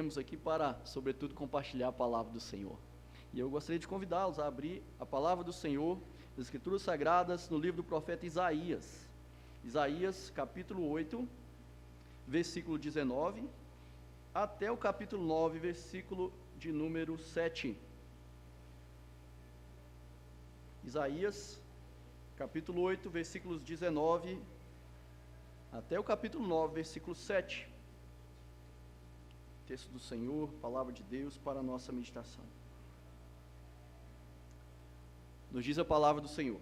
Temos aqui para, sobretudo, compartilhar a palavra do Senhor. E eu gostaria de convidá-los a abrir a palavra do Senhor, das Escrituras Sagradas, no livro do profeta Isaías. Isaías, capítulo 8, versículo 19, até o capítulo 9, versículo de número 7. Isaías, capítulo 8, versículos 19, até o capítulo 9, versículo 7. Texto do Senhor, palavra de Deus para a nossa meditação. Nos diz a palavra do Senhor: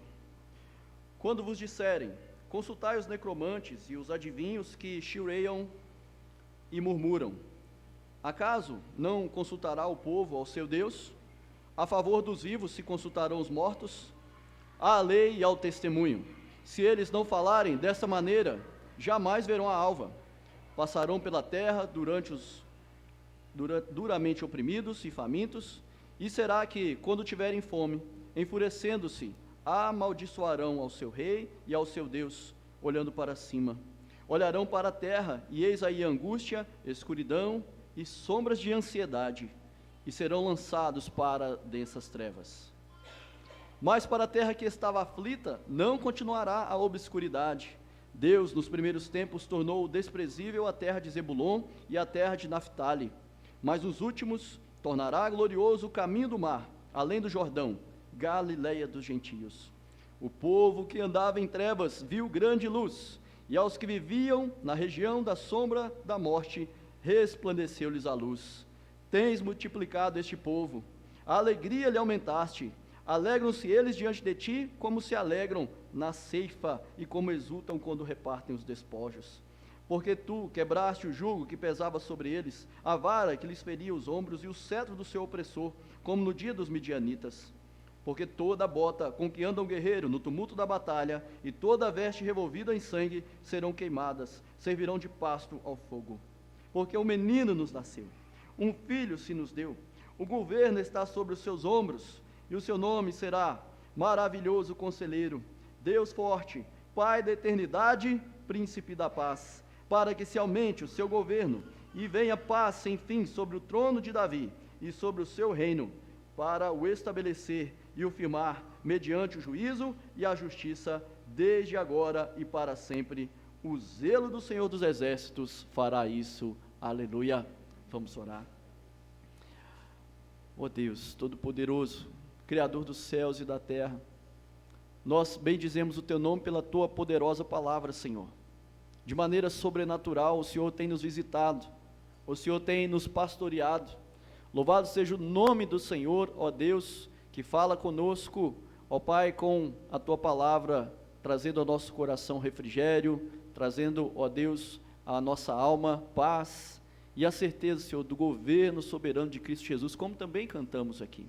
quando vos disserem, consultai os necromantes e os adivinhos que chileiam e murmuram, acaso não consultará o povo ao seu Deus? A favor dos vivos se consultarão os mortos? À lei e ao testemunho, se eles não falarem desta maneira, jamais verão a alva. Passarão pela terra duramente oprimidos e famintos, e será que, quando tiverem fome, enfurecendo-se, amaldiçoarão ao seu rei e ao seu Deus, olhando para cima. Olharão para a terra, e eis aí angústia, escuridão e sombras de ansiedade, e serão lançados para densas trevas. Mas para a terra que estava aflita, não continuará a obscuridade. Deus, nos primeiros tempos, tornou desprezível a terra de Zebulon e a terra de Naftali, mas nos últimos tornará glorioso o caminho do mar, além do Jordão, Galileia dos gentios. O povo que andava em trevas viu grande luz, e aos que viviam na região da sombra da morte, resplandeceu-lhes a luz. Tens multiplicado este povo, a alegria lhe aumentaste. Alegram-se eles diante de ti, como se alegram na ceifa, e como exultam quando repartem os despojos. Porque tu quebraste o jugo que pesava sobre eles, a vara que lhes feria os ombros e o cetro do seu opressor, como no dia dos midianitas. Porque toda a bota com que anda um guerreiro no tumulto da batalha, e toda a veste revolvida em sangue, serão queimadas, servirão de pasto ao fogo. Porque um menino nos nasceu, um filho se nos deu, o governo está sobre os seus ombros, e o seu nome será Maravilhoso Conselheiro, Deus Forte, Pai da Eternidade, Príncipe da Paz, para que se aumente o seu governo, e venha paz sem fim sobre o trono de Davi, e sobre o seu reino, para o estabelecer e o firmar, mediante o juízo e a justiça, desde agora e para sempre. O zelo do Senhor dos Exércitos fará isso. Aleluia. Vamos orar. Ó Deus Todo-Poderoso, Criador dos céus e da terra, nós bendizemos o Teu nome pela Tua poderosa palavra, Senhor. De maneira sobrenatural, o Senhor tem nos visitado, o Senhor tem nos pastoreado. Louvado seja o nome do Senhor, ó Deus, que fala conosco, ó Pai, com a Tua palavra, trazendo ao nosso coração refrigério, trazendo, ó Deus, à nossa alma paz e a certeza, Senhor, do governo soberano de Cristo Jesus, como também cantamos aqui.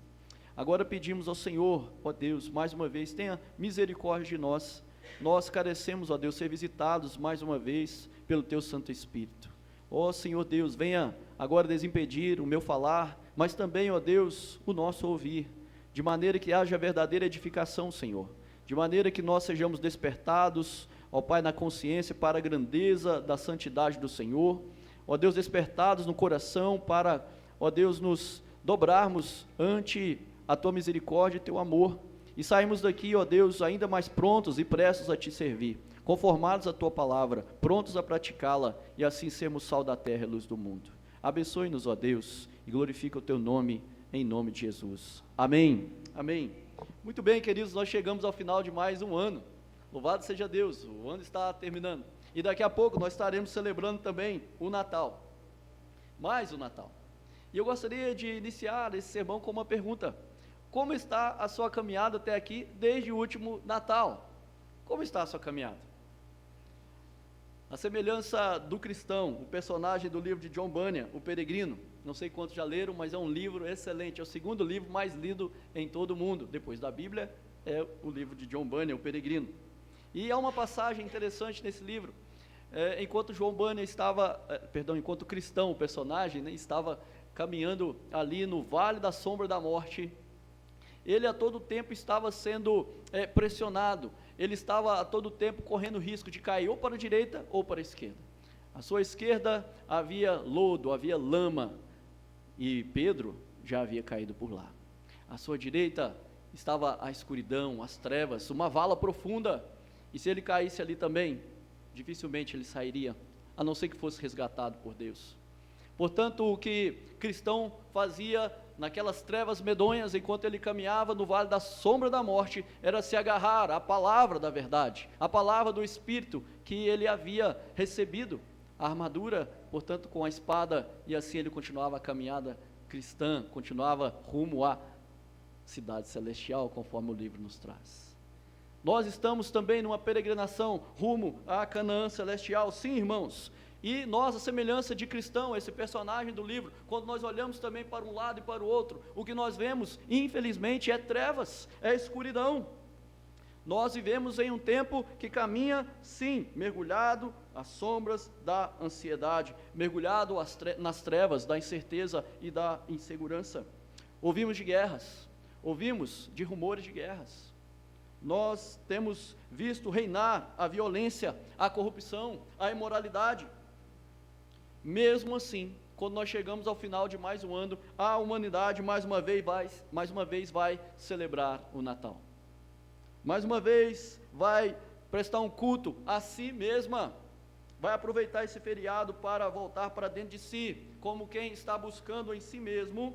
Agora pedimos ao Senhor, ó Deus, mais uma vez, tenha misericórdia de nós. Nós carecemos, ó Deus, ser visitados mais uma vez pelo Teu Santo Espírito. Ó Senhor Deus, venha agora desimpedir o meu falar, mas também, ó Deus, o nosso ouvir, de maneira que haja verdadeira edificação, Senhor, de maneira que nós sejamos despertados, ó Pai, na consciência para a grandeza da santidade do Senhor, ó Deus, despertados no coração para, ó Deus, nos dobrarmos ante a Tua misericórdia e Teu amor, e saímos daqui, ó Deus, ainda mais prontos e prestos a Te servir, conformados à Tua palavra, prontos a praticá-la, e assim sermos sal da terra e luz do mundo. Abençoe-nos, ó Deus, e glorifica o Teu nome, em nome de Jesus. Amém. Amém. Muito bem, queridos, nós chegamos ao final de mais um ano. Louvado seja Deus, o ano está terminando. E daqui a pouco nós estaremos celebrando também o Natal. Mais o Natal. E eu gostaria de iniciar esse sermão com uma pergunta: como está a sua caminhada até aqui, desde o último Natal? Como está a sua caminhada? A semelhança do cristão, o personagem do livro de John Bunyan, O Peregrino, não sei quantos já leram, mas é um livro excelente, é o segundo livro mais lido em todo o mundo, depois da Bíblia, é o livro de John Bunyan, O Peregrino. E há uma passagem interessante nesse livro, enquanto o cristão, o personagem, né, estava caminhando ali no vale da sombra da morte, ele a todo tempo estava sendo pressionado, ele estava a todo tempo correndo risco de cair ou para a direita ou para a esquerda. À sua esquerda havia lodo, havia lama, e Pedro já havia caído por lá. À sua direita estava a escuridão, as trevas, uma vala profunda, e se ele caísse ali também, dificilmente ele sairia, a não ser que fosse resgatado por Deus. Portanto, o que cristão fazia naquelas trevas medonhas, enquanto ele caminhava no vale da sombra da morte, era se agarrar à palavra da verdade, à palavra do Espírito que ele havia recebido, a armadura, portanto, com a espada, e assim ele continuava a caminhada cristã, continuava rumo à cidade celestial, conforme o livro nos traz. Nós estamos também numa peregrinação rumo à Canaã celestial, sim, irmãos. E nós, a semelhança de cristão, esse personagem do livro, quando nós olhamos também para um lado e para o outro, o que nós vemos, infelizmente, é trevas, é escuridão. Nós vivemos em um tempo que caminha, sim, mergulhado às sombras da ansiedade, mergulhado nas trevas da incerteza e da insegurança. Ouvimos de guerras, ouvimos de rumores de guerras. Nós temos visto reinar a violência, a corrupção, a imoralidade. Mesmo assim, quando nós chegamos ao final de mais um ano, a humanidade mais uma vez vai celebrar o Natal. Mais uma vez vai prestar um culto a si mesma, vai aproveitar esse feriado para voltar para dentro de si, como quem está buscando em si mesmo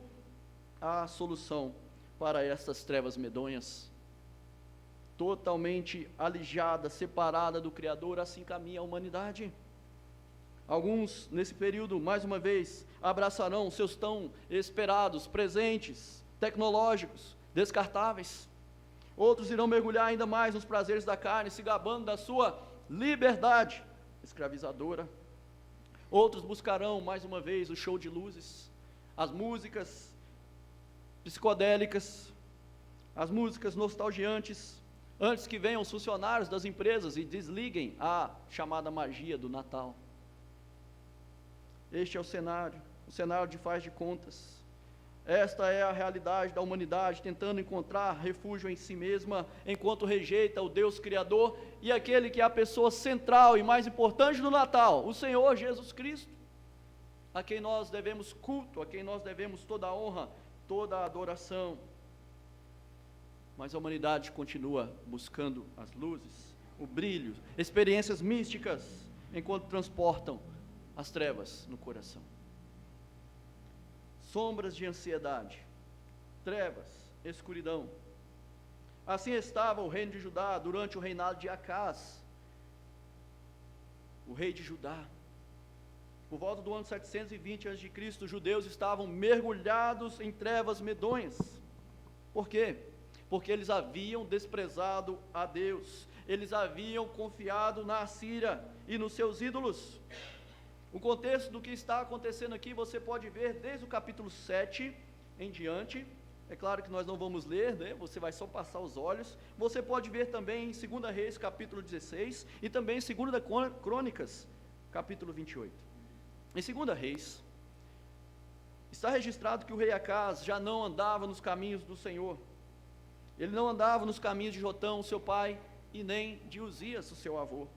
a solução para essas trevas medonhas. Totalmente alijada, separada do Criador, assim caminha a humanidade. Alguns, nesse período, mais uma vez, abraçarão seus tão esperados presentes tecnológicos, descartáveis. Outros irão mergulhar ainda mais nos prazeres da carne, se gabando da sua liberdade escravizadora. Outros buscarão, mais uma vez, o show de luzes, as músicas psicodélicas, as músicas nostalgiantes, antes que venham os funcionários das empresas e desliguem a chamada magia do Natal. Este é o cenário de faz de contas. Esta é a realidade da humanidade, tentando encontrar refúgio em si mesma, enquanto rejeita o Deus Criador e aquele que é a pessoa central e mais importante do Natal, o Senhor Jesus Cristo, a quem nós devemos culto, a quem nós devemos toda a honra, toda a adoração. Mas a humanidade continua buscando as luzes, o brilho, experiências místicas, enquanto transportam as trevas no coração. Sombras de ansiedade, trevas, escuridão. Assim estava o reino de Judá durante o reinado de Acás, o rei de Judá. Por volta do ano 720 a.C., os judeus estavam mergulhados em trevas medonhas. Por quê? Porque eles haviam desprezado a Deus, eles haviam confiado na Assíria e nos seus ídolos. O contexto do que está acontecendo aqui, você pode ver desde o capítulo 7 em diante. É claro que nós não vamos ler, né? Você vai só passar os olhos. Você pode ver também em 2 Reis, capítulo 16, e também em 2 Crônicas, capítulo 28. Em 2 Reis, está registrado que o rei Acás já não andava nos caminhos do Senhor. Ele não andava nos caminhos de Jotão, seu pai, e nem de Uzias, o seu avô.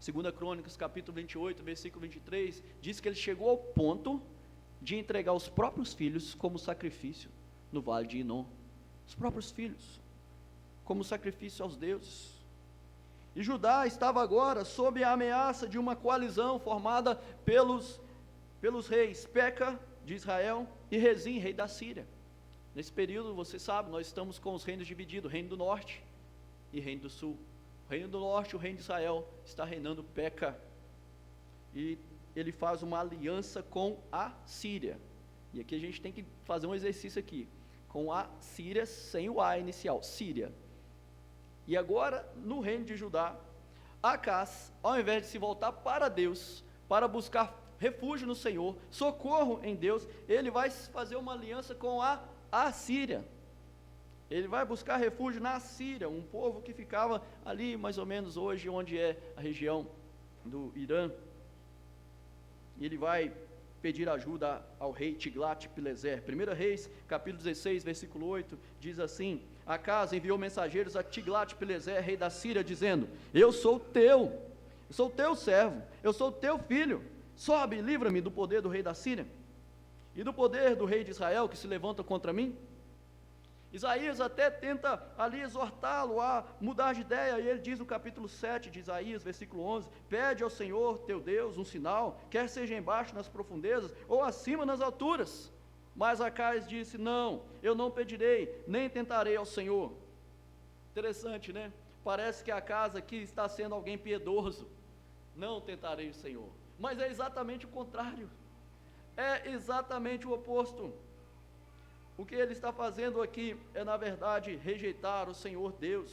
2 Crônicas, capítulo 28, versículo 23, diz que ele chegou ao ponto de entregar os próprios filhos como sacrifício no vale de Inom. Os próprios filhos, como sacrifício aos deuses. E Judá estava agora sob a ameaça de uma coalizão formada pelos reis Peca, de Israel, e Rezim, rei da Síria. Nesse período, você sabe, nós estamos com os reinos divididos, reino do norte e reino do sul. O reino do norte, o reino de Israel, está reinando Peca, e ele faz uma aliança com a Síria. E aqui a gente tem que fazer um exercício aqui, com a Síria sem o A inicial, Síria. E agora, no reino de Judá, Acás, ao invés de se voltar para Deus, para buscar refúgio no Senhor, socorro em Deus, ele vai fazer uma aliança com a Assíria. Ele vai buscar refúgio na Síria, um povo que ficava ali mais ou menos hoje, onde é a região do Irã. E ele vai pedir ajuda ao rei Tiglat-Pileser. 1 Reis, capítulo 16, versículo 8, diz assim: Acás enviou mensageiros a Tiglat-Pileser, rei da Síria, dizendo: eu sou teu servo, eu sou teu filho, sobe e livra-me do poder do rei da Síria. e do poder do rei de Israel que se levanta contra mim? Isaías até tenta ali exortá-lo a mudar de ideia, e ele diz no capítulo 7 de Isaías, versículo 11, pede ao Senhor teu Deus um sinal, quer seja embaixo nas profundezas, ou acima nas alturas. Mas Acais disse, não, eu não pedirei, nem tentarei ao Senhor. Interessante, né? Parece que Acais aqui está sendo alguém piedoso, não tentarei o Senhor, mas é exatamente o contrário, é exatamente o oposto. O que ele está fazendo aqui é, na verdade, rejeitar o Senhor Deus,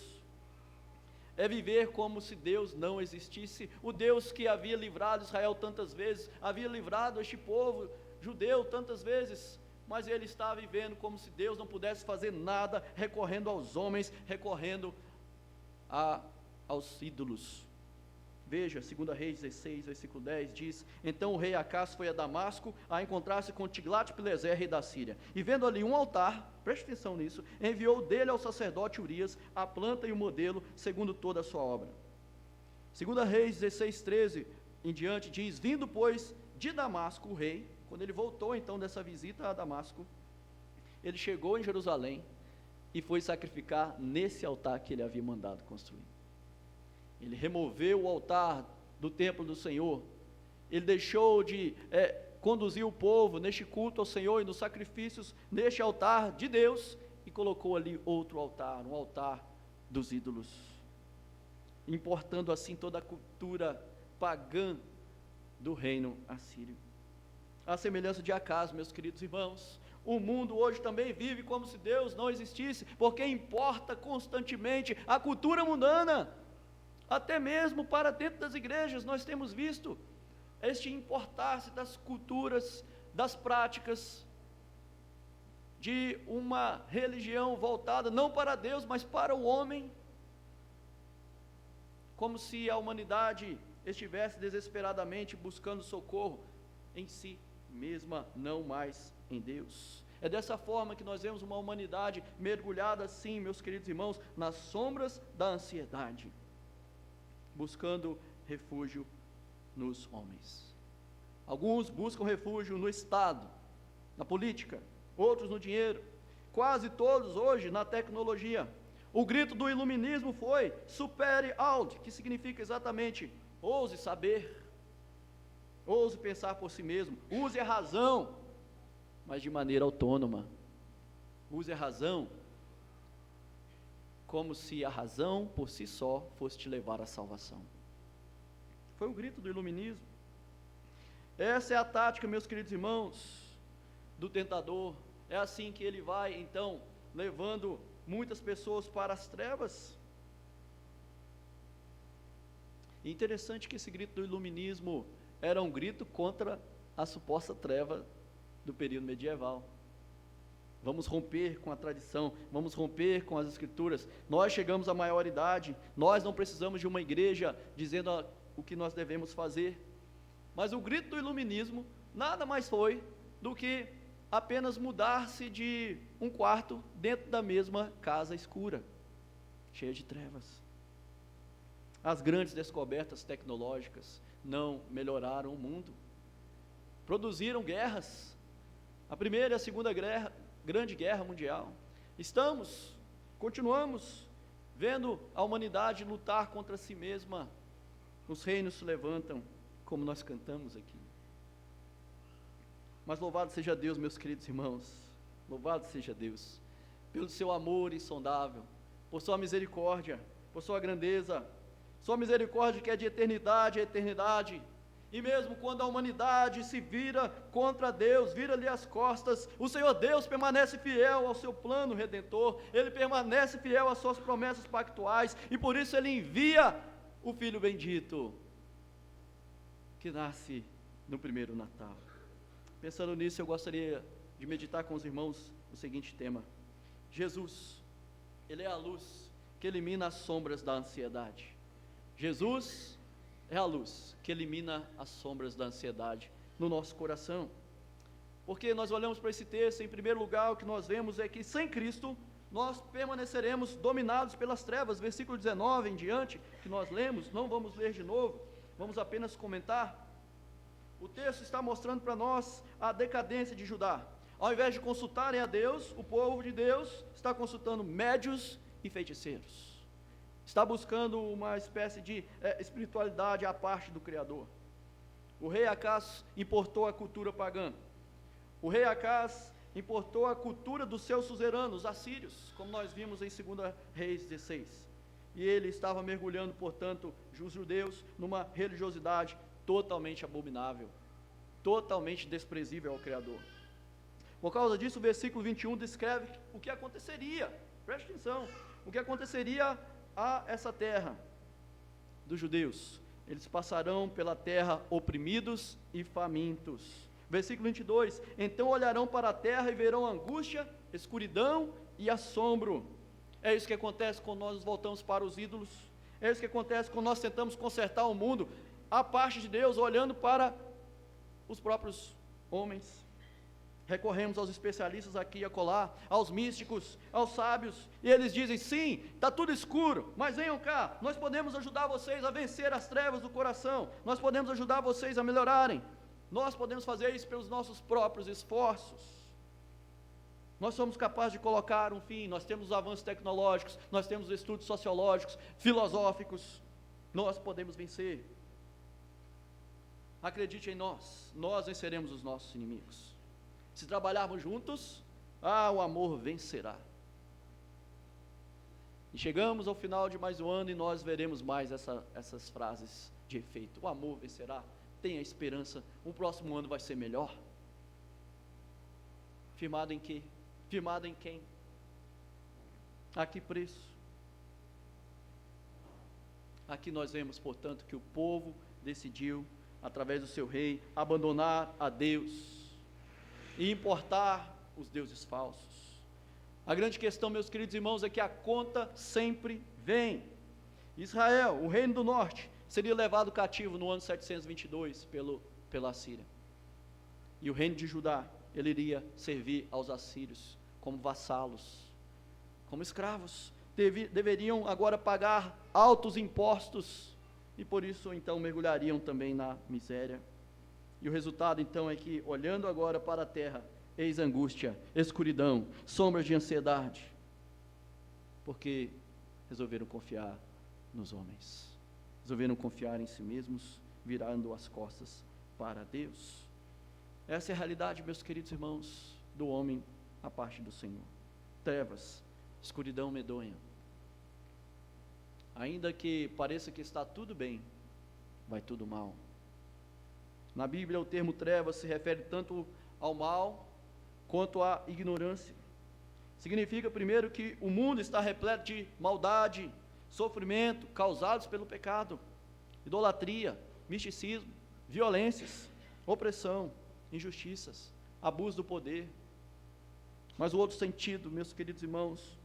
é viver como se Deus não existisse, o Deus que havia livrado Israel tantas vezes, havia livrado este povo judeu tantas vezes, mas ele está vivendo como se Deus não pudesse fazer nada, recorrendo aos homens, recorrendo aos ídolos. Veja, 2 Reis 16, versículo 10, diz, então o rei Acás foi a Damasco a encontrar-se com Tiglat-Pileser, rei da Síria, e vendo ali um altar, preste atenção nisso, enviou dele ao sacerdote Urias a planta e o modelo, segundo toda a sua obra. 2 Reis 16, 13 em diante diz, vindo pois de Damasco o rei, quando ele voltou então dessa visita a Damasco, ele chegou em Jerusalém e foi sacrificar nesse altar que ele havia mandado construir. Ele removeu o altar do templo do Senhor, ele deixou de conduzir o povo neste culto ao Senhor e nos sacrifícios neste altar de Deus, e colocou ali outro altar, um altar dos ídolos, importando assim toda a cultura pagã do reino assírio. A semelhança de Acás, meus queridos irmãos, o mundo hoje também vive como se Deus não existisse, porque importa constantemente a cultura mundana. Até mesmo para dentro das igrejas nós temos visto este importar-se das culturas, das práticas, de uma religião voltada não para Deus, mas para o homem, como se a humanidade estivesse desesperadamente buscando socorro em si mesma, não mais em Deus. É dessa forma que nós vemos uma humanidade mergulhada, sim, meus queridos irmãos, nas sombras da ansiedade, buscando refúgio nos homens. Alguns buscam refúgio no Estado, na política, outros no dinheiro, quase todos hoje na tecnologia. O grito do iluminismo foi, supere aud, que significa exatamente, ouse saber, ouse pensar por si mesmo, use a razão, mas de maneira autônoma, use a razão, como se a razão por si só fosse te levar à salvação. Foi o grito do iluminismo. Essa é a tática, meus queridos irmãos, do tentador. É assim que ele vai, então, levando muitas pessoas para as trevas. E interessante que esse grito do iluminismo era um grito contra a suposta treva do período medieval. Vamos romper com a tradição, vamos romper com as escrituras. Nós chegamos à maioridade, nós não precisamos de uma igreja dizendo o que nós devemos fazer. Mas o grito do iluminismo nada mais foi do que apenas mudar-se de um quarto dentro da mesma casa escura, cheia de trevas. As grandes descobertas tecnológicas não melhoraram o mundo, produziram guerras, a primeira e a segunda grande guerra mundial. Continuamos vendo a humanidade lutar contra si mesma, os reinos se levantam, como nós cantamos aqui. Mas louvado seja Deus, meus queridos irmãos, louvado seja Deus, pelo seu amor insondável, por sua misericórdia, por sua grandeza, sua misericórdia que é de eternidade a eternidade. E mesmo quando a humanidade se vira contra Deus, vira-lhe as costas, o Senhor Deus permanece fiel ao seu plano redentor, Ele permanece fiel às suas promessas pactuais, e por isso Ele envia o Filho bendito, que nasce no primeiro Natal. Pensando nisso, eu gostaria de meditar com os irmãos o seguinte tema: Jesus, Ele é a luz que elimina as sombras da ansiedade. Jesus é a luz que elimina as sombras da ansiedade no nosso coração. Porque nós olhamos para esse texto, em primeiro lugar, o que nós vemos é que sem Cristo, nós permaneceremos dominados pelas trevas. Versículo 19 em diante, que nós lemos, não vamos ler de novo, vamos apenas comentar. o texto está mostrando para nós a decadência de Judá. Ao invés de consultarem a Deus, o povo de Deus está consultando médios e feiticeiros. Está buscando uma espécie de espiritualidade à parte do Criador. O rei Acaz importou a cultura pagã. O rei Acaz importou a cultura dos seus suzeranos, os assírios, como nós vimos em 2 Reis 16. E ele estava mergulhando, portanto, os judeus numa religiosidade totalmente abominável, totalmente desprezível ao Criador. Por causa disso, o versículo 21 descreve o que aconteceria, preste atenção, o que aconteceria a essa terra dos judeus. Eles passarão pela terra oprimidos e famintos. Versículo 22, então olharão para a terra e verão angústia, escuridão e assombro. É isso que acontece quando nós nos voltamos para os ídolos, é isso que acontece quando nós tentamos consertar o mundo, a parte de Deus, olhando para os próprios homens. Recorremos aos especialistas aqui e acolá, aos místicos, aos sábios, e eles dizem, sim, está tudo escuro, mas venham cá, nós podemos ajudar vocês a vencer as trevas do coração, nós podemos ajudar vocês a melhorarem, nós podemos fazer isso pelos nossos próprios esforços, nós somos capazes de colocar um fim, nós temos os avanços tecnológicos, nós temos os estudos sociológicos, filosóficos, nós podemos vencer. Acredite em nós, nós venceremos os nossos inimigos. Se trabalharmos juntos, o amor vencerá. E chegamos ao final de mais um ano e nós veremos mais essas frases de efeito. O amor vencerá, tenha esperança, o próximo ano vai ser melhor. Firmado em quê? Firmado em quem? A que preço? Aqui nós vemos, portanto, que o povo decidiu, através do seu rei, abandonar a Deus e importar os deuses falsos. A grande questão, meus queridos irmãos, é que a conta sempre vem. Israel, o reino do norte, seria levado cativo no ano 722 pela Assíria. E o reino de Judá, ele iria servir aos assírios como vassalos, como escravos. Deveriam agora pagar altos impostos e por isso então mergulhariam também na miséria. E o resultado então é que, olhando agora para a terra, eis angústia, escuridão, sombras de ansiedade, porque resolveram confiar nos homens, resolveram confiar em si mesmos, virando as costas para Deus. Essa é a realidade, meus queridos irmãos, do homem à parte do Senhor. Trevas, escuridão medonha. Ainda que pareça que está tudo bem, vai tudo mal. Na Bíblia, o termo trevas se refere tanto ao mal quanto à ignorância. Significa, primeiro, que o mundo está repleto de maldade, sofrimento causados pelo pecado, idolatria, misticismo, violências, opressão, injustiças, abuso do poder. Mas o outro sentido, meus queridos irmãos,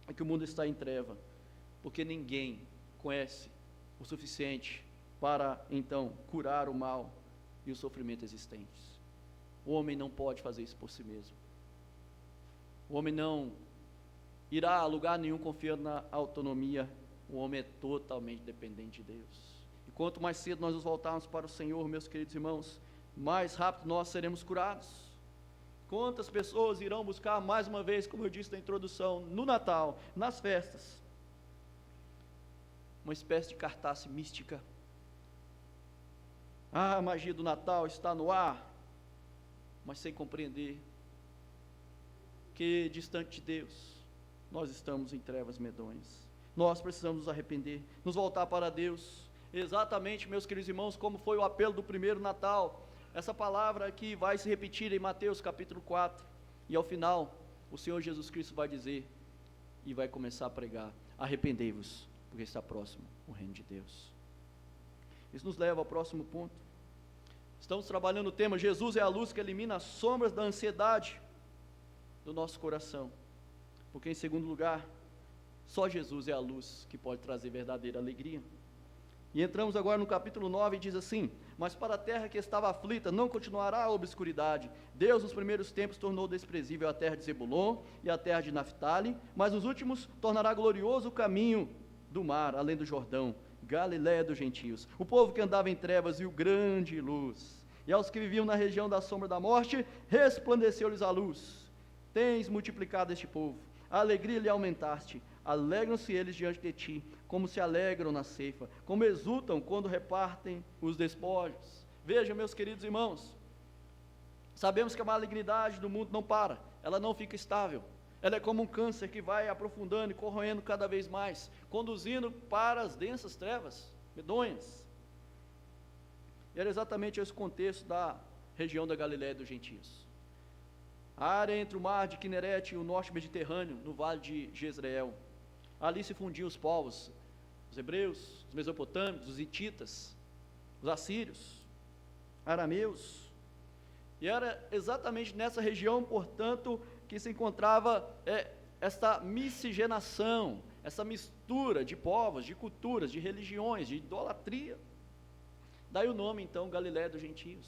é que o mundo está em treva, porque ninguém conhece o suficiente para, então, curar o mal e o sofrimento existentes. O homem não pode fazer isso por si mesmo. O homem não irá a lugar nenhum confiando na autonomia. O homem é totalmente dependente de Deus. E quanto mais cedo nós nos voltarmos para o Senhor, meus queridos irmãos, mais rápido nós seremos curados. Quantas pessoas irão buscar mais uma vez, como eu disse na introdução, no Natal, nas festas, uma espécie de cartaz mística. A magia do Natal está no ar, mas sem compreender que, distante de Deus, nós estamos em trevas medonhas. Nós precisamos nos arrepender, nos voltar para Deus, exatamente, meus queridos irmãos, como foi o apelo do primeiro Natal. Essa palavra aqui vai se repetir em Mateus capítulo 4, e ao final, o Senhor Jesus Cristo vai dizer, e vai começar a pregar, arrependei-vos, porque está próximo o reino de Deus. Isso nos leva ao próximo ponto. Estamos trabalhando o tema, Jesus é a luz que elimina as sombras da ansiedade do nosso coração, porque em segundo lugar, só Jesus é a luz que pode trazer verdadeira alegria. E entramos agora no capítulo 9 e diz assim, mas para a terra que estava aflita não continuará a obscuridade. Deus nos primeiros tempos tornou desprezível a terra de Zebulon e a terra de Naftali, mas nos últimos tornará glorioso o caminho do mar, além do Jordão, Galiléia dos gentios. O povo que andava em trevas viu grande luz, e aos que viviam na região da sombra da morte, resplandeceu-lhes a luz. Tens multiplicado este povo, a alegria lhe aumentaste, alegram-se eles diante de ti, como se alegram na ceifa, como exultam quando repartem os despojos. Veja, meus queridos irmãos, sabemos que a malignidade do mundo não para, ela não fica estável. Ela é como um câncer que vai aprofundando e corroendo cada vez mais, conduzindo para as densas trevas medonhas. E era exatamente esse contexto da região da Galiléia dos gentios. A área entre o mar de Quinerete e o norte mediterrâneo, no vale de Jezreel. Ali se fundiam os povos, os hebreus, os mesopotâmicos, os hititas, os assírios, arameus. E era exatamente nessa região, portanto, que se encontrava esta miscigenação, essa mistura de povos, de culturas, de religiões, de idolatria. Daí o nome, então, Galiléia dos gentios.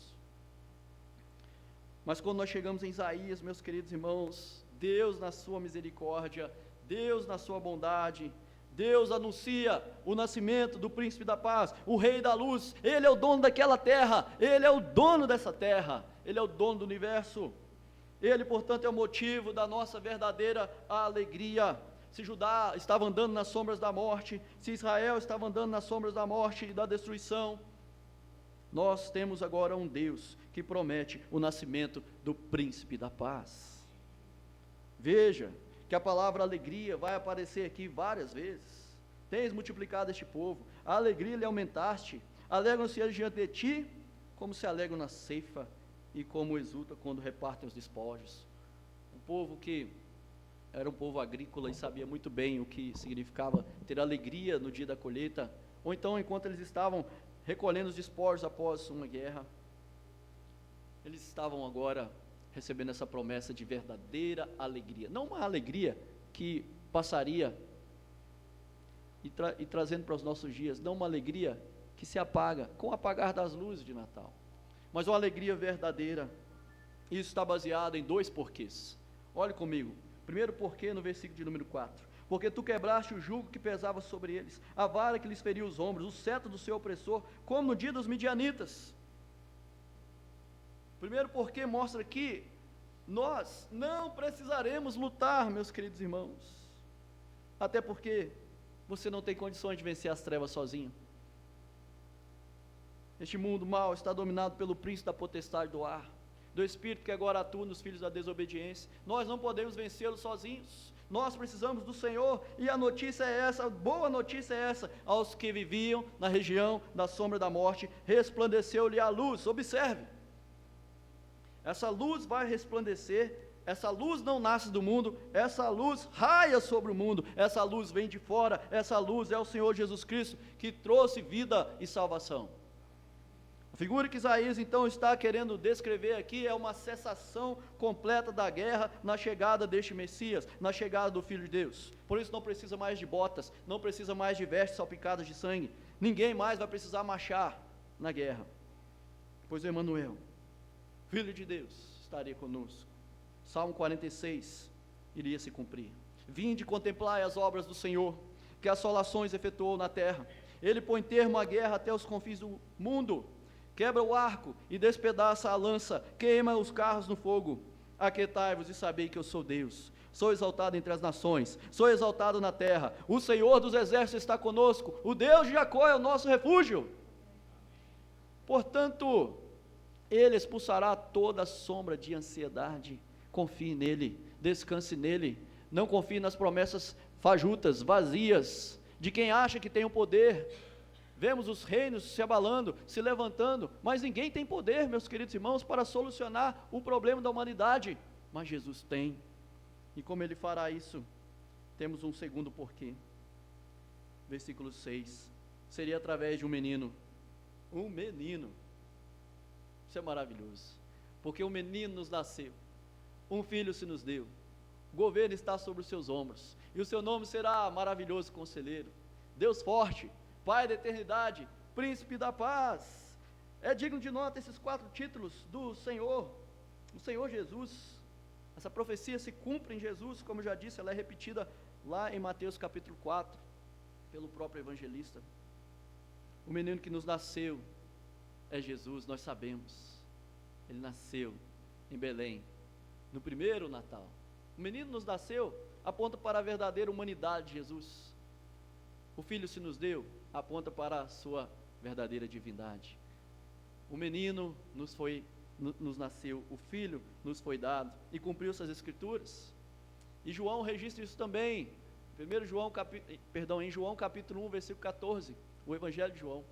Mas quando nós chegamos em Isaías, meus queridos irmãos, Deus na sua misericórdia, Deus na sua bondade, Deus anuncia o nascimento do príncipe da paz, o rei da luz. Ele é o dono daquela terra, ele é o dono dessa terra, ele é o dono do universo. Ele, portanto, é o motivo da nossa verdadeira alegria. Se Judá estava andando nas sombras da morte, se Israel estava andando nas sombras da morte e da destruição, nós temos agora um Deus que promete o nascimento do príncipe da paz. Veja que a palavra alegria vai aparecer aqui várias vezes. Tens multiplicado este povo, a alegria lhe aumentaste, alegram-se eles diante de ti, como se alegram na ceifa, e como exulta quando repartem os despojos. Um povo que era um povo agrícola e sabia muito bem o que significava ter alegria no dia da colheita, ou então enquanto eles estavam recolhendo os despojos após uma guerra, eles estavam agora recebendo essa promessa de verdadeira alegria, não uma alegria que passaria e trazendo para os nossos dias, não uma alegria que se apaga com o apagar das luzes de Natal, mas uma alegria verdadeira. Isso está baseado em dois porquês. Olhe comigo, primeiro porquê no versículo de número 4, porque tu quebraste o jugo que pesava sobre eles, a vara que lhes feria os ombros, o cetro do seu opressor, como no dia dos midianitas. Primeiro porquê mostra que nós não precisaremos lutar, meus queridos irmãos, até porque você não tem condições de vencer as trevas sozinho. Este mundo mau está dominado pelo príncipe da potestade do ar, do espírito que agora atua nos filhos da desobediência. Nós não podemos vencê-lo sozinhos, nós precisamos do Senhor, e a notícia é essa, a boa notícia é essa: aos que viviam na região da sombra da morte, resplandeceu-lhe a luz. Observe, essa luz vai resplandecer, essa luz não nasce do mundo, essa luz raia sobre o mundo, essa luz vem de fora, essa luz é o Senhor Jesus Cristo, que trouxe vida e salvação. A figura que Isaías então está querendo descrever aqui é uma cessação completa da guerra na chegada deste Messias, na chegada do Filho de Deus. Por isso não precisa mais de botas, não precisa mais de vestes salpicadas de sangue, ninguém mais vai precisar marchar na guerra, pois Emanuel, Filho de Deus, estaria conosco. Salmo 46 iria se cumprir. Vinde, contemplai as obras do Senhor, que assolações efetuou na terra. Ele põe termo à guerra até os confins do mundo, quebra o arco e despedaça a lança, queima os carros no fogo. Aquietai-vos e sabei que eu sou Deus. Sou exaltado entre as nações, sou exaltado na terra. O Senhor dos exércitos está conosco, o Deus de Jacó é o nosso refúgio. Portanto, Ele expulsará toda sombra de ansiedade. Confie nele, descanse nele, não confie nas promessas fajutas, vazias, de quem acha que tem o poder. Vemos os reinos se abalando, se levantando, mas ninguém tem poder, meus queridos irmãos, para solucionar o problema da humanidade, mas Jesus tem. E como Ele fará isso? Temos um segundo porquê. Versículo 6, seria através de um menino. Isso é maravilhoso, porque um menino nos nasceu, um filho se nos deu, o governo está sobre os seus ombros, e o seu nome será Maravilhoso Conselheiro, Deus Forte, Pai da Eternidade, Príncipe da Paz. É digno de nota esses 4 títulos do Senhor, o Senhor Jesus. Essa profecia se cumpre em Jesus, como eu já disse, ela é repetida lá em Mateus capítulo 4, pelo próprio evangelista. O menino que nos nasceu é Jesus, nós sabemos. Ele nasceu em Belém, no primeiro Natal. O menino nos nasceu, aponta para a verdadeira humanidade de Jesus. O Filho se nos deu, aponta para a sua verdadeira divindade. O menino nos nasceu, o Filho nos foi dado e cumpriu essas Escrituras. E João registra isso também. Em João capítulo 1, versículo 14, o Evangelho de João.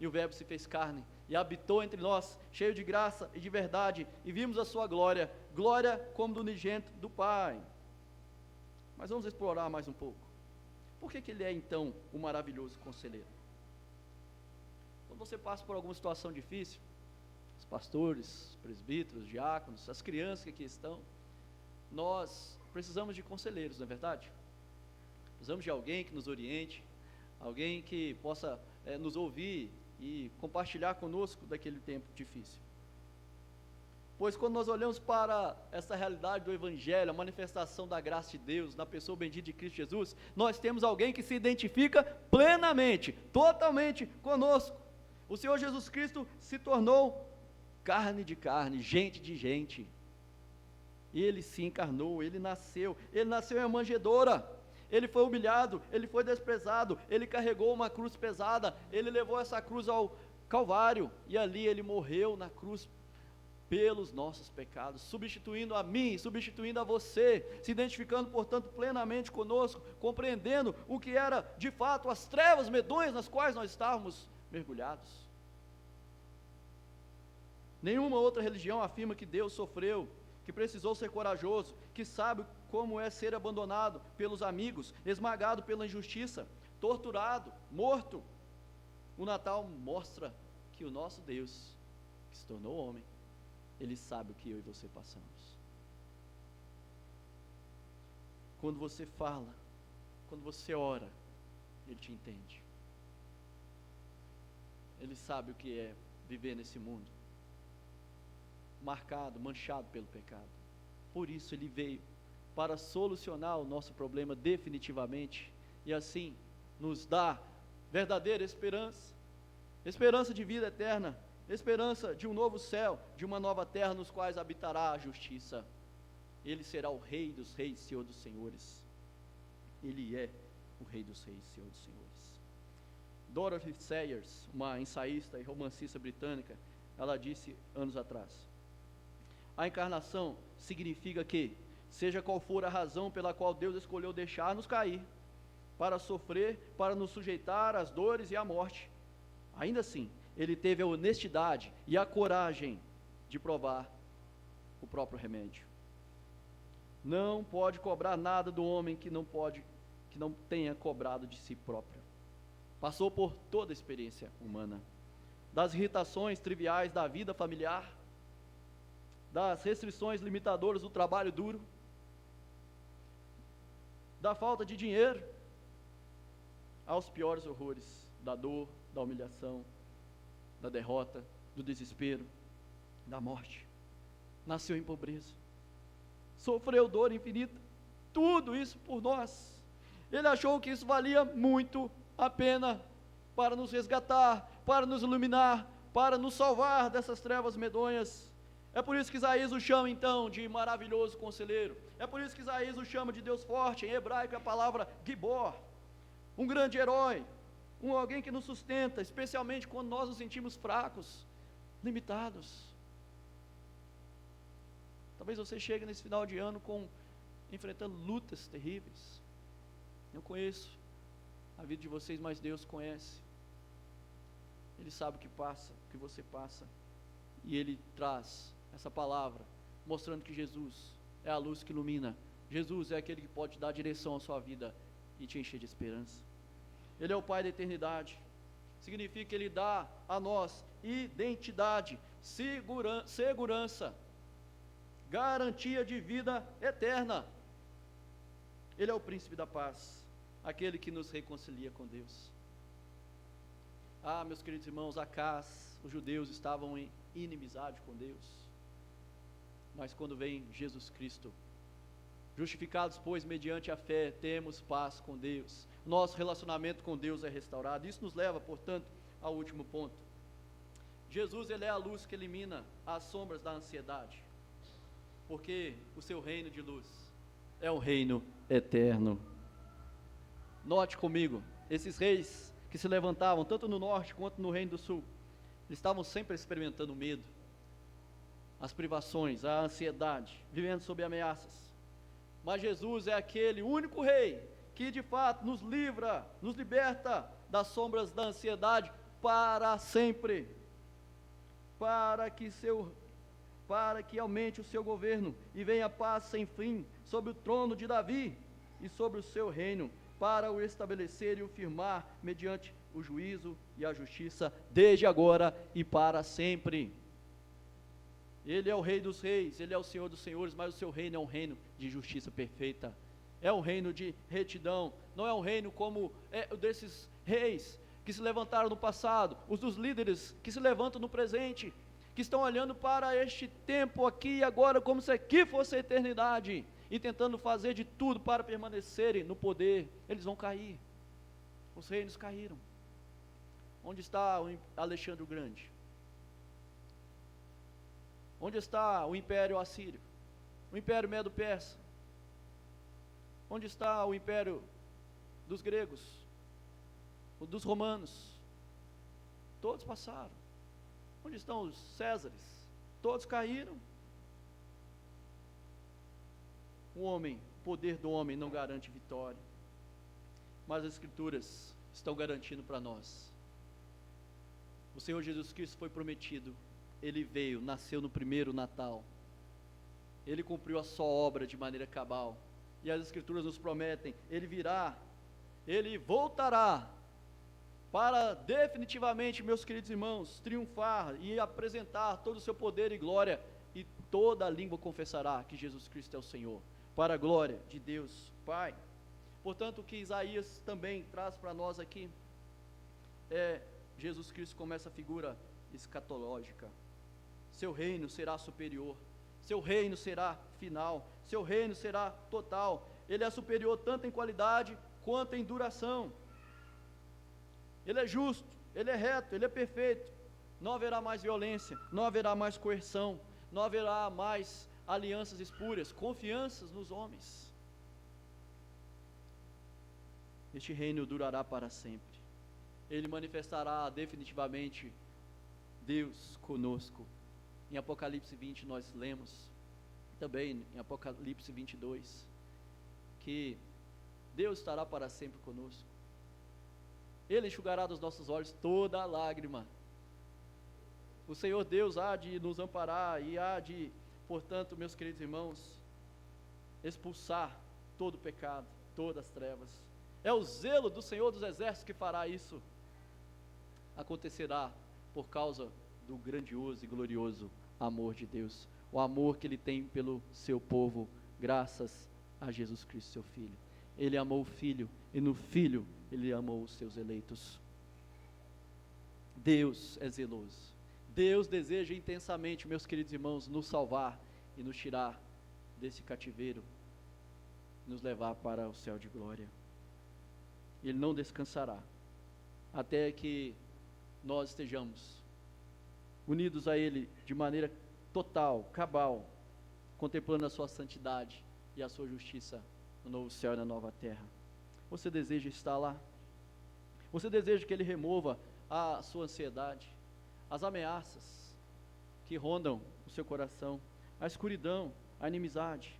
E o Verbo se fez carne e habitou entre nós, cheio de graça e de verdade, e vimos a sua glória, glória como do unigênito do Pai. Mas vamos explorar mais um pouco. Por que ele é então o maravilhoso conselheiro? Quando você passa por alguma situação difícil, os pastores, os presbíteros, os diáconos, as crianças que aqui estão, nós precisamos de conselheiros, não é verdade? Precisamos de alguém que nos oriente, alguém que possa nos ouvir e compartilhar conosco daquele tempo difícil. Pois quando nós olhamos para essa realidade do Evangelho, a manifestação da graça de Deus, na pessoa bendita de Cristo Jesus, nós temos alguém que se identifica plenamente, totalmente conosco. O Senhor Jesus Cristo se tornou carne de carne, gente de gente. Ele se encarnou, ele nasceu em uma manjedoura. Ele foi humilhado, ele foi desprezado, ele carregou uma cruz pesada, ele levou essa cruz ao Calvário, e ali ele morreu na cruz pelos nossos pecados, substituindo a mim, substituindo a você, se identificando, portanto, plenamente conosco, compreendendo o que era, de fato, as trevas medonhas nas quais nós estávamos mergulhados. Nenhuma outra religião afirma que Deus sofreu, que precisou ser corajoso, que sabe como é ser abandonado pelos amigos, esmagado pela injustiça, torturado, morto. O Natal mostra que o nosso Deus, que se tornou homem, Ele sabe o que eu e você passamos. Quando você fala, quando você ora, Ele te entende. Ele sabe o que é viver nesse mundo marcado, manchado pelo pecado. Por isso Ele veio para solucionar o nosso problema definitivamente, e assim nos dá verdadeira esperança, esperança de vida eterna, esperança de um novo céu, de uma nova terra nos quais habitará a justiça. Ele será o Rei dos reis, Senhor dos senhores. Ele é o Rei dos reis, Senhor dos senhores. Dorothy Sayers, uma ensaísta e romancista britânica, ela disse anos atrás: a encarnação significa que, seja qual for a razão pela qual Deus escolheu deixar-nos cair, para sofrer, para nos sujeitar às dores e à morte, ainda assim, Ele teve a honestidade e a coragem de provar o próprio remédio. Não pode cobrar nada do homem que não tenha cobrado de si próprio. Passou por toda a experiência humana, das irritações triviais da vida familiar, das restrições limitadoras do trabalho duro, da falta de dinheiro, aos piores horrores da dor, da humilhação, da derrota, do desespero, da morte. Nasceu em pobreza, sofreu dor infinita, tudo isso por nós. Ele achou que isso valia muito a pena para nos resgatar, para nos iluminar, para nos salvar dessas trevas medonhas. É por isso que Isaías o chama então de maravilhoso conselheiro. É por isso que Isaías o chama de Deus forte. Em hebraico é a palavra Gibor, um grande herói, alguém que nos sustenta, especialmente quando nós nos sentimos fracos, limitados. Talvez você chegue nesse final de ano enfrentando lutas terríveis. Eu conheço a vida de vocês, mas Deus conhece. Ele sabe o que passa, o que você passa, e Ele traz essa palavra, mostrando que Jesus é a luz que ilumina. Jesus é aquele que pode dar direção à sua vida e te encher de esperança. Ele é o Pai da eternidade. Significa que Ele dá a nós identidade, segurança, garantia de vida eterna. Ele é o príncipe da paz, aquele que nos reconcilia com Deus. Meus queridos irmãos, Acás, os judeus estavam em inimizade com Deus, mas quando vem Jesus Cristo, justificados, pois, mediante a fé, temos paz com Deus. Nosso relacionamento com Deus é restaurado. Isso nos leva, portanto, ao último ponto. Jesus, ele é a luz que elimina as sombras da ansiedade, porque o seu reino de luz é um reino eterno. Note comigo, esses reis que se levantavam, tanto no norte quanto no reino do sul, eles estavam sempre experimentando o medo, as privações, a ansiedade, vivendo sob ameaças. Mas Jesus é aquele único rei que de fato nos livra, nos liberta das sombras da ansiedade para sempre, para que aumente o seu governo e venha paz sem fim sobre o trono de Davi e sobre o seu reino, para o estabelecer e o firmar mediante o juízo e a justiça, desde agora e para sempre. Ele é o Rei dos reis, Ele é o Senhor dos senhores, mas o seu reino é um reino de justiça perfeita, é um reino de retidão, não é um reino como desses reis que se levantaram no passado, os dos líderes que se levantam no presente, que estão olhando para este tempo aqui e agora como se aqui fosse a eternidade, e tentando fazer de tudo para permanecerem no poder. Eles vão cair, os reinos caíram. Onde está o Alexandre o Grande? Onde está o Império Assírio? O Império Medo-Persa? Onde está o Império dos gregos? O dos romanos? Todos passaram. Onde estão os Césares? Todos caíram. O poder do homem não garante vitória, mas as Escrituras estão garantindo para nós. O Senhor Jesus Cristo foi prometido, Ele veio, nasceu no primeiro Natal, Ele cumpriu a sua obra de maneira cabal, e as Escrituras nos prometem, Ele virá, Ele voltará, para definitivamente, meus queridos irmãos, triunfar e apresentar todo o seu poder e glória, e toda a língua confessará que Jesus Cristo é o Senhor, para a glória de Deus Pai. Portanto, o que Isaías também traz para nós aqui, Jesus Cristo como essa figura escatológica. Seu reino será superior, seu reino será final, seu reino será total. Ele é superior tanto em qualidade quanto em duração. Ele é justo, Ele é reto, Ele é perfeito. Não haverá mais violência, não haverá mais coerção, não haverá mais alianças espúrias, confianças nos homens. Este reino durará para sempre. Ele manifestará definitivamente Deus conosco. Em Apocalipse 20 nós lemos, também em Apocalipse 22, que Deus estará para sempre conosco. Ele enxugará dos nossos olhos toda a lágrima. O Senhor Deus há de nos amparar e há de, portanto, meus queridos irmãos, expulsar todo o pecado, todas as trevas. É o zelo do Senhor dos Exércitos que fará isso. Acontecerá por causa do grandioso e glorioso amor de Deus, o amor que Ele tem pelo seu povo, graças a Jesus Cristo, seu Filho. Ele amou o Filho, e no Filho Ele amou os seus eleitos. Deus é zeloso. Deus deseja intensamente, meus queridos irmãos, nos salvar e nos tirar desse cativeiro, nos levar para o céu de glória. Ele não descansará até que nós estejamos unidos a Ele de maneira total, cabal, contemplando a sua santidade e a sua justiça no novo céu e na nova terra. Você deseja estar lá? Você deseja que Ele remova a sua ansiedade, as ameaças que rondam o seu coração, a escuridão, a inimizade?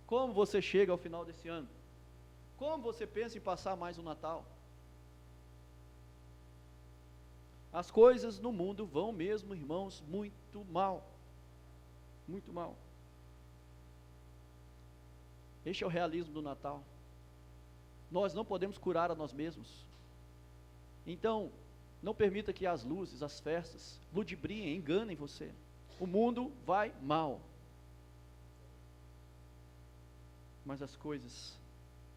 Como você chega ao final desse ano? Como você pensa em passar mais um Natal? As coisas no mundo vão mesmo, irmãos, muito mal. Muito mal. Este é o realismo do Natal. Nós não podemos curar a nós mesmos. Então, não permita que as luzes, as festas, ludibriem, enganem você. O mundo vai mal. Mas as coisas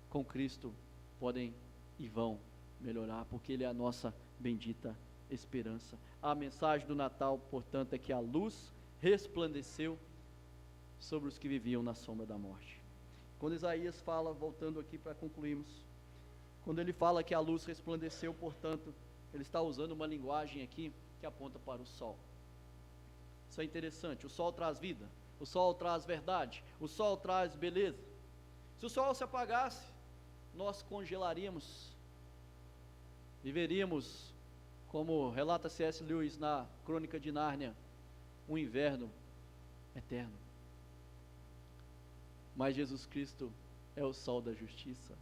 com Cristo podem e vão melhorar, porque Ele é a nossa bendita esperança. A mensagem do Natal, portanto, é que a luz resplandeceu sobre os que viviam na sombra da morte. Quando Isaías fala, voltando aqui para concluirmos, quando ele fala que a luz resplandeceu, portanto, ele está usando uma linguagem aqui que aponta para o sol. Isso é interessante. O sol traz vida, o sol traz verdade, o sol traz beleza. Se o sol se apagasse, nós congelaríamos, viveríamos, como relata C.S. Lewis na Crônica de Nárnia, um inverno eterno. Mas Jesus Cristo é o sol da justiça.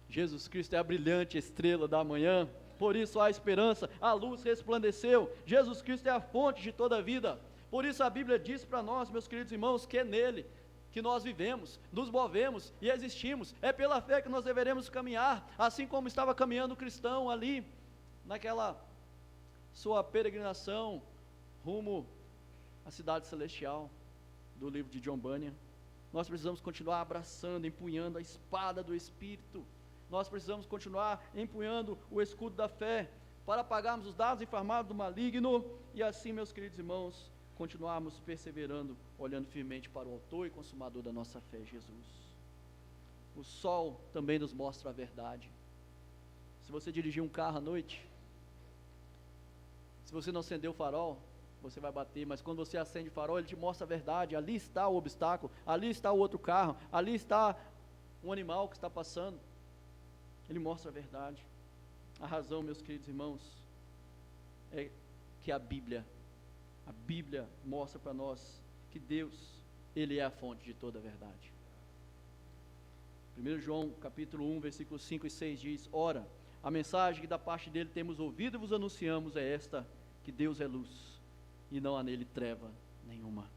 Jesus Cristo é a brilhante estrela da manhã. Por isso há esperança, a luz resplandeceu. Jesus Cristo é a fonte de toda a vida. Por isso a Bíblia diz para nós, meus queridos irmãos, que é nele que nós vivemos, nos movemos e existimos. É pela fé que nós deveremos caminhar, assim como estava caminhando o cristão ali, naquela sua peregrinação rumo à cidade celestial, do livro de John Bunyan. Nós precisamos continuar abraçando, empunhando a espada do Espírito. Nós precisamos continuar empunhando o escudo da fé, para apagarmos os dados inflamados do maligno, e assim, meus queridos irmãos, continuarmos perseverando, olhando firmemente para o autor e consumador da nossa fé, Jesus. O sol também nos mostra a verdade. Se você dirigir um carro à noite, se você não acender o farol, você vai bater, mas quando você acende o farol, ele te mostra a verdade. Ali está o obstáculo, ali está o outro carro, ali está um animal que está passando. Ele mostra a verdade. A razão, meus queridos irmãos, é que a Bíblia mostra para nós que Deus, Ele é a fonte de toda a verdade. 1 João capítulo 1, versículos 5 e 6 diz: Ora, a mensagem que da parte dele temos ouvido e vos anunciamos é esta, que Deus é luz, e não há nele treva nenhuma.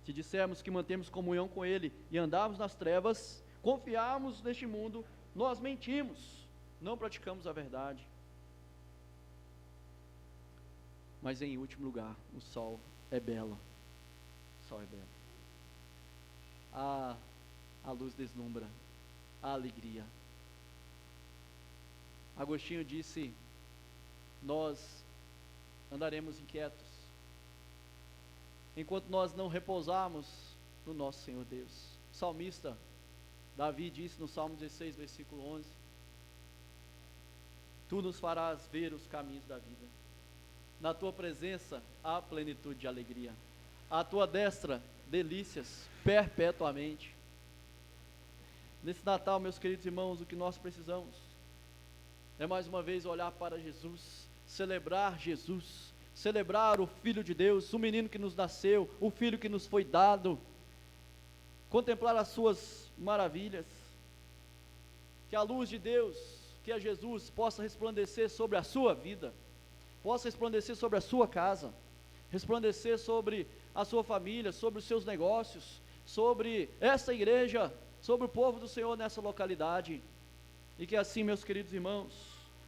Se dissermos que mantemos comunhão com Ele e andarmos nas trevas, confiarmos neste mundo, nós mentimos, não praticamos a verdade. Mas em último lugar, o sol é belo. O sol é belo. A luz deslumbra, a alegria. Agostinho disse: nós andaremos inquietos, enquanto nós não repousarmos no nosso Senhor Deus. O salmista Davi disse no Salmo 16, versículo 11: Tu nos farás ver os caminhos da vida. Na tua presença há plenitude de alegria. À tua destra, delícias perpetuamente. Nesse Natal, meus queridos irmãos, o que nós precisamos é mais uma vez olhar para Jesus, celebrar Jesus, celebrar o Filho de Deus, o menino que nos nasceu, o Filho que nos foi dado, contemplar as suas maravilhas, que a luz de Deus, que é Jesus, possa resplandecer sobre a sua vida, possa resplandecer sobre a sua casa, resplandecer sobre a sua família, sobre os seus negócios, sobre essa igreja, sobre o povo do Senhor nessa localidade, e que assim, meus queridos irmãos,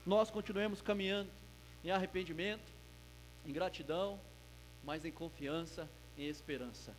nós continuemos caminhando em arrependimento, em gratidão, mas em confiança, em esperança.